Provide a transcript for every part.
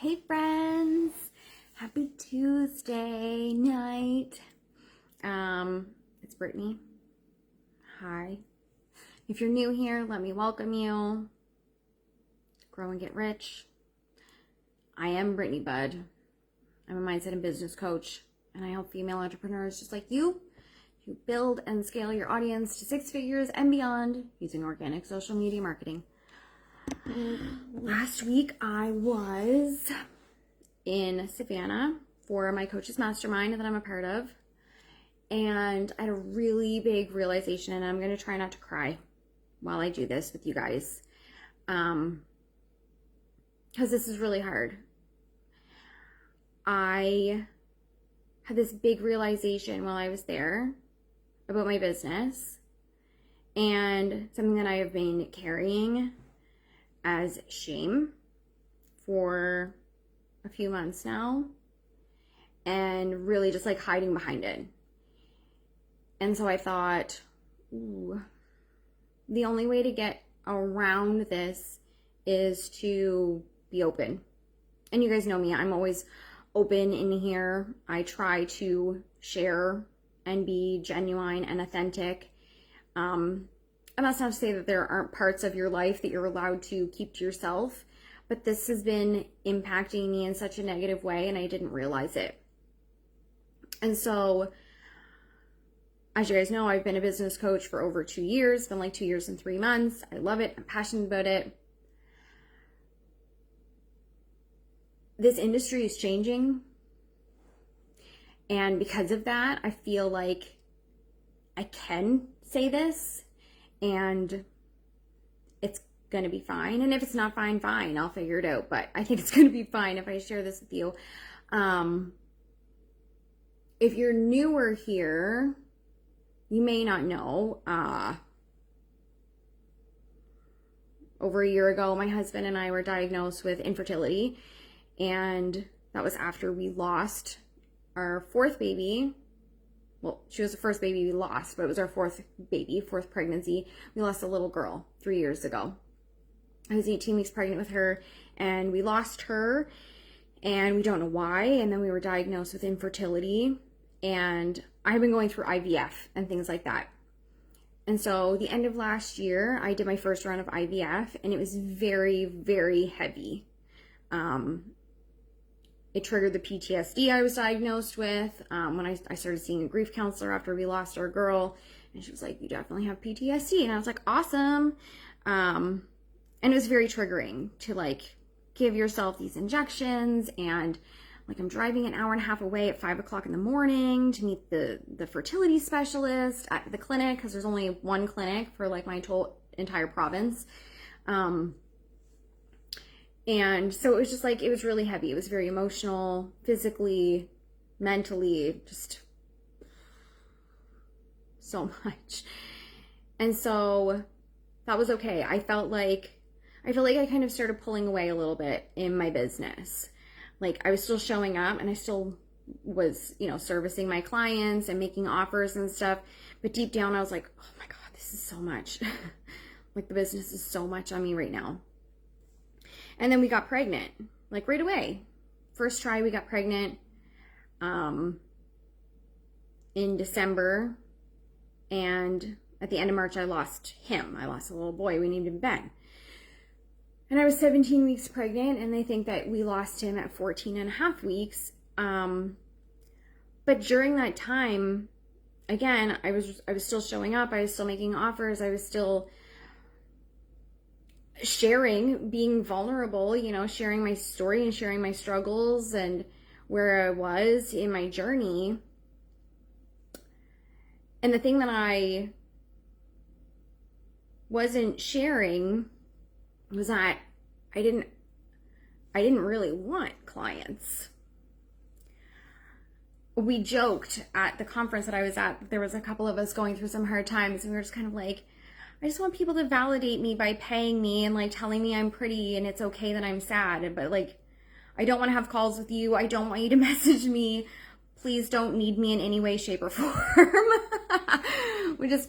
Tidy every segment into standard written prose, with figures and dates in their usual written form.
Hey friends, happy Tuesday night. It's Brittany. Hi. If you're new here, let me welcome you. Grow and get rich. I am Brittany Budd. I'm a mindset and business coach, and I help female entrepreneurs just like you to build and scale your audience to 6 figures and beyond using organic social media marketing. Last week I was in Savannah for my coach's mastermind that I'm a part of, and I had a really big realization, and I'm going to try not to cry while I do this with you guys, because this is really hard. I had this big realization while I was there about my business and something that I have been carrying as shame for a few months now, and really just like hiding behind it. And so I thought, the only way to get around this is to be open. And you guys know me, I'm always open in here. I try to share and be genuine and authentic. And that's not to say that there aren't parts of your life that you're allowed to keep to yourself, but this has been impacting me in such a negative way, and I didn't realize it. And so, as you guys know, I've been a business coach for over 2 years. It's been like 2 years and 3 months. I love it. I'm passionate about it. This industry is changing, and because of that, I feel like I can say this, and it's going to be fine. And if it's not fine, fine. I'll figure it out. But I think it's going to be fine if I share this with you. If you're newer here, you may not know. Over a year ago, my husband and I were diagnosed with infertility. And that was after we lost our fourth baby. Well, she was the first baby we lost, but it was our fourth pregnancy. We lost a little girl 3 years ago. I was 18 weeks pregnant with her, and we lost her, and we don't know why. And then we were diagnosed with infertility, and I've been going through IVF and things like that. And so the end of last year, I did my first round of IVF, and it was very, very heavy. It triggered the PTSD I was diagnosed with. When I started seeing a grief counselor after we lost our girl, and she was like, "You definitely have PTSD." And I was like, "Awesome." And it was very triggering to like give yourself these injections, and like I'm driving an hour and a half away at 5 o'clock in the morning to meet the fertility specialist at the clinic, because there's only one clinic for like my entire province. And so it was just like, it was really heavy. It was very emotional, physically, mentally, just so much. And so that was okay. I felt like I kind of started pulling away a little bit in my business. Like I was still showing up, and I still was, servicing my clients and making offers and stuff. But deep down, I was like, oh my God, this is so much. Like the business is so much on me right now. And then we got pregnant, like right away. First try, we got pregnant in December. And at the end of March, I lost him. I lost a little boy. We named him Ben. And I was 17 weeks pregnant, and they think that we lost him at 14 and a half weeks. But during that time, again, I was still showing up. I was still making offers. I was still sharing, being vulnerable, sharing my story and sharing my struggles and where I was in my journey. And the thing that I wasn't sharing was that I didn't really want clients. We joked at the conference that I was at, there was a couple of us going through some hard times, and we were just kind of like, I just want people to validate me by paying me and like telling me I'm pretty and it's okay that I'm sad. But like, I don't want to have calls with you. I don't want you to message me. Please don't need me in any way, shape, or form.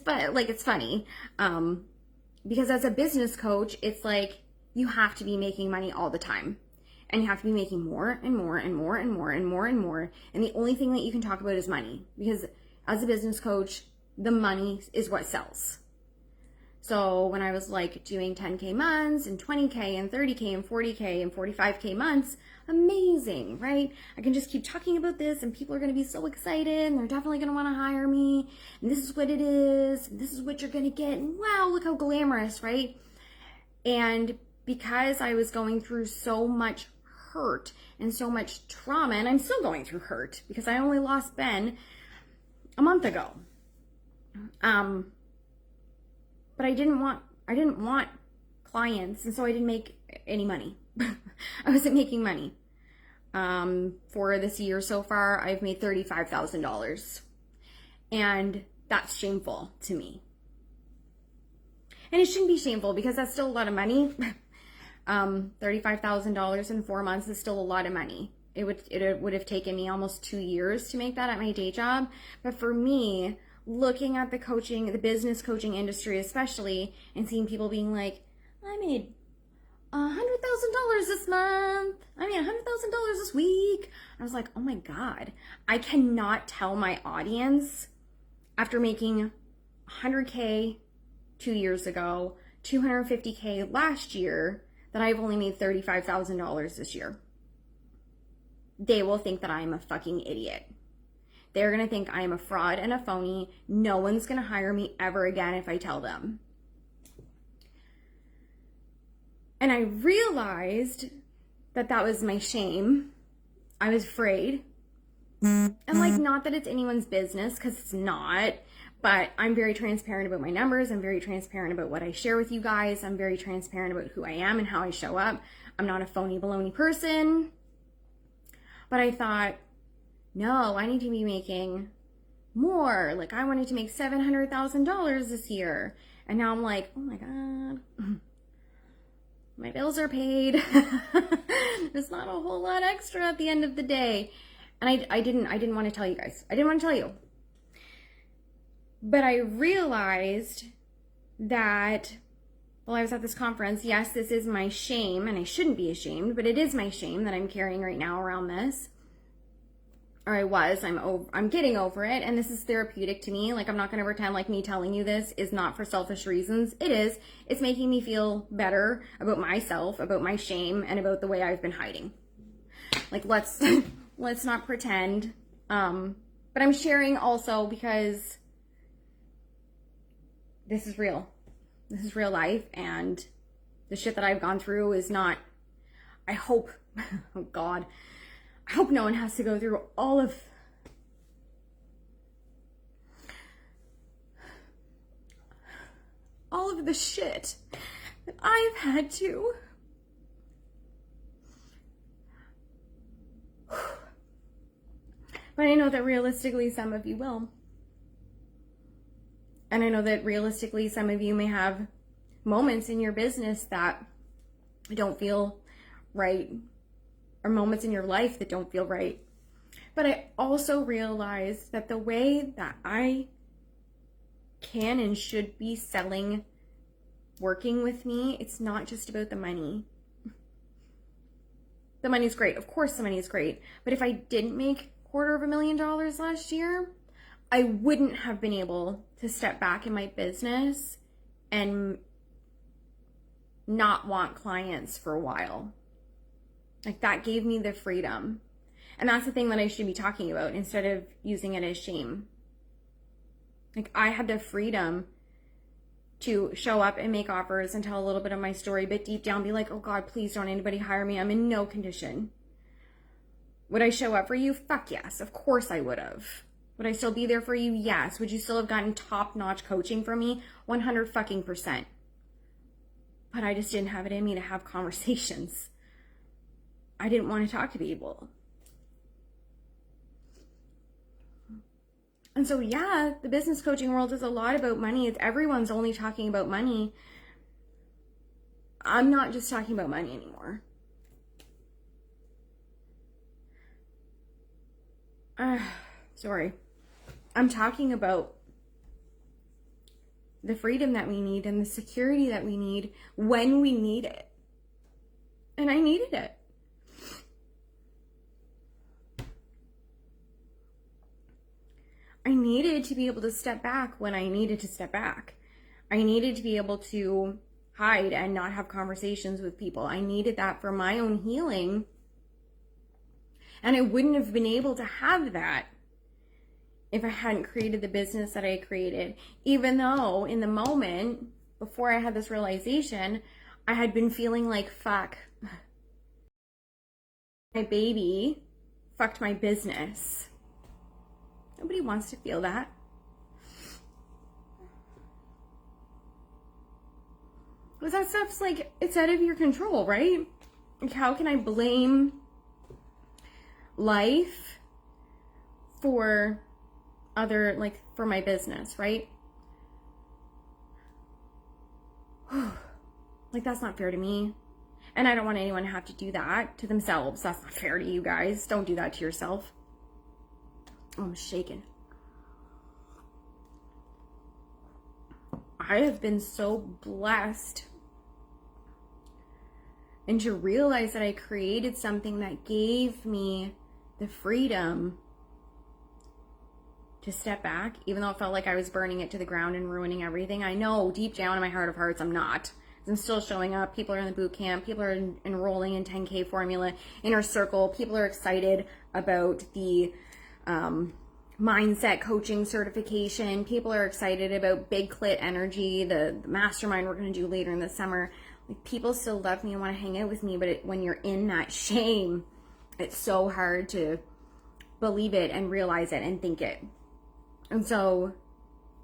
But like, it's funny. Because as a business coach, it's like, you have to be making money all the time. And you have to be making more and more and more and more and more and more. And the only thing that you can talk about is money, because as a business coach, the money is what sells. So when I was like doing 10K months and 20K and 30K and 40K and 45K months, amazing, right? I can just keep talking about this and people are going to be so excited and they're definitely going to want to hire me. And this is what it is. And this is what you're going to get. And wow, look how glamorous, right? And because I was going through so much hurt and so much trauma, and I'm still going through hurt because I only lost Ben a month ago. But I didn't want clients, and so I didn't make any money. I wasn't making money. For this year so far, I've made $35,000. And that's shameful to me. And it shouldn't be shameful because that's still a lot of money. $35,000 in 4 months is still a lot of money. It would have taken me almost 2 years to make that at my day job. But for me, looking at the business coaching industry especially, and seeing people being like, I made $100,000 this month. I made $100,000 this week. I was like, oh my God, I cannot tell my audience after making 100K 2 years ago, 250K last year, that I've only made $35,000 this year. They will think that I'm a fucking idiot. They're going to think I am a fraud and a phony. No one's going to hire me ever again if I tell them. And I realized that that was my shame. I was afraid. And like, not that it's anyone's business, because it's not. But I'm very transparent about my numbers. I'm very transparent about what I share with you guys. I'm very transparent about who I am and how I show up. I'm not a phony baloney person. But I thought, no, I need to be making more. Like, I wanted to make $700,000 this year. And now I'm like, oh my God, my bills are paid. There's not a whole lot extra at the end of the day. And I didn't want to tell you guys. I didn't want to tell you. But I realized that while I was at this conference, yes, this is my shame, and I shouldn't be ashamed, but it is my shame that I'm carrying right now around this. Or I was, I'm getting over it, and this is therapeutic to me. Like, I'm not going to pretend like me telling you this is not for selfish reasons. It is. It's making me feel better about myself, about my shame, and about the way I've been hiding. Like, let's not pretend. But I'm sharing also because this is real. This is real life, and the shit that I've gone through is not, I hope, oh God, I hope no one has to go through all of the shit that I've had to. But I know that realistically some of you will. And I know that realistically some of you may have moments in your business that don't feel right, or moments in your life that don't feel right. But I also realize that the way that I can and should be selling, working with me, it's not just about the money. The money's great. Of course the money is great. But if I didn't make $250,000 last year, I wouldn't have been able to step back in my business and not want clients for a while. Like, that gave me the freedom. And that's the thing that I should be talking about instead of using it as shame. Like, I had the freedom to show up and make offers and tell a little bit of my story, but deep down be like, oh God, please don't anybody hire me. I'm in no condition. Would I show up for you? Fuck yes. Of course I would have. Would I still be there for you? Yes. Would you still have gotten top-notch coaching from me? 100%. But I just didn't have it in me to have conversations. I didn't want to talk to people. And so, yeah, the business coaching world is a lot about money. It's everyone's only talking about money. I'm not just talking about money anymore. Sorry. I'm talking about the freedom that we need and the security that we need when we need it. And I needed it. I needed to be able to step back when I needed to step back. I needed to be able to hide and not have conversations with people. I needed that for my own healing. And I wouldn't have been able to have that if I hadn't created the business that I created. Even though in the moment, before I had this realization, I had been feeling like, fuck, my baby fucked my business. Nobody wants to feel that. Because that stuff's like, it's out of your control, right? Like, how can I blame life for other, like, for my business, right? Like, that's not fair to me. And I don't want anyone to have to do that to themselves. That's not fair to you guys. Don't do that to yourself. Oh, I'm shaking. I have been so blessed. And to realize that I created something that gave me the freedom to step back, even though it felt like I was burning it to the ground and ruining everything. I know deep down in my heart of hearts, I'm not. I'm still showing up. People are in the boot camp. People are enrolling in 10K formula, inner circle. People are excited about the mindset coaching certification. People are excited about big clit energy, the mastermind we're going to do later in the summer. Like, people still love me and want to hang out with me, but when you're in that shame, it's so hard to believe it and realize it and think it. And so,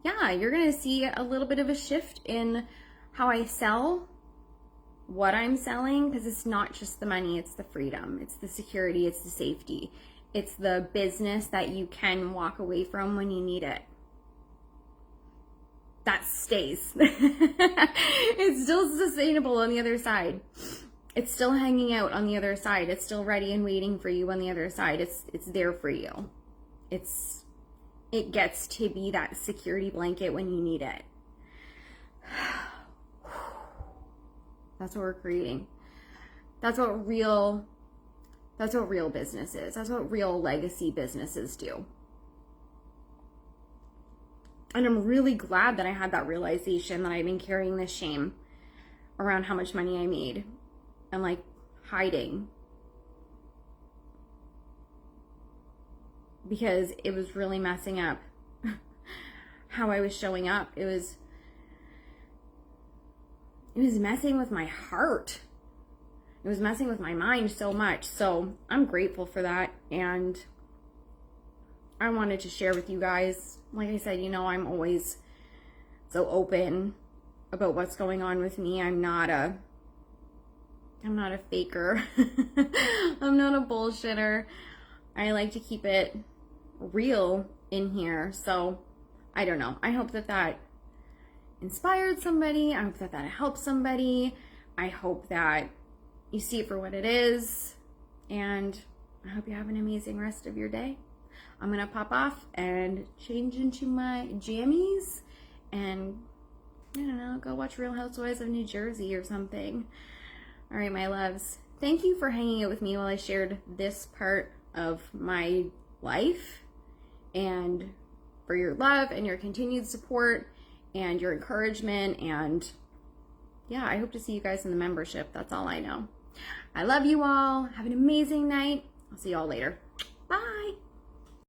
yeah, you're going to see a little bit of a shift in how I sell, what I'm selling, because it's not just the money, it's the freedom, it's the security, it's the safety, it's the business that you can walk away from when you need it. That stays. It's still sustainable on the other side. It's still hanging out on the other side. It's still ready and waiting for you on the other side. It's there for you. It gets to be that security blanket when you need it. That's what we're creating. That's what real business is. That's what real legacy businesses do. And I'm really glad that I had that realization that I've been carrying this shame around how much money I made and like hiding, because it was really messing up how I was showing up. It was messing with my heart. It was messing with my mind so much. So I'm grateful for that. And I wanted to share with you guys. Like I said, I'm always so open about what's going on with me. I'm not a faker. I'm not a bullshitter. I like to keep it real in here. So I don't know. I hope that inspired somebody. I hope that helped somebody. I hope that you see it for what it is. And I hope you have an amazing rest of your day. I'm going to pop off and change into my jammies and, I don't know, go watch Real Housewives of New Jersey or something. All right, my loves. Thank you for hanging out with me while I shared this part of my life, and for your love and your continued support and your encouragement. And yeah, I hope to see you guys in the membership. That's all I know. I love you all. Have an amazing night. I'll see you all later.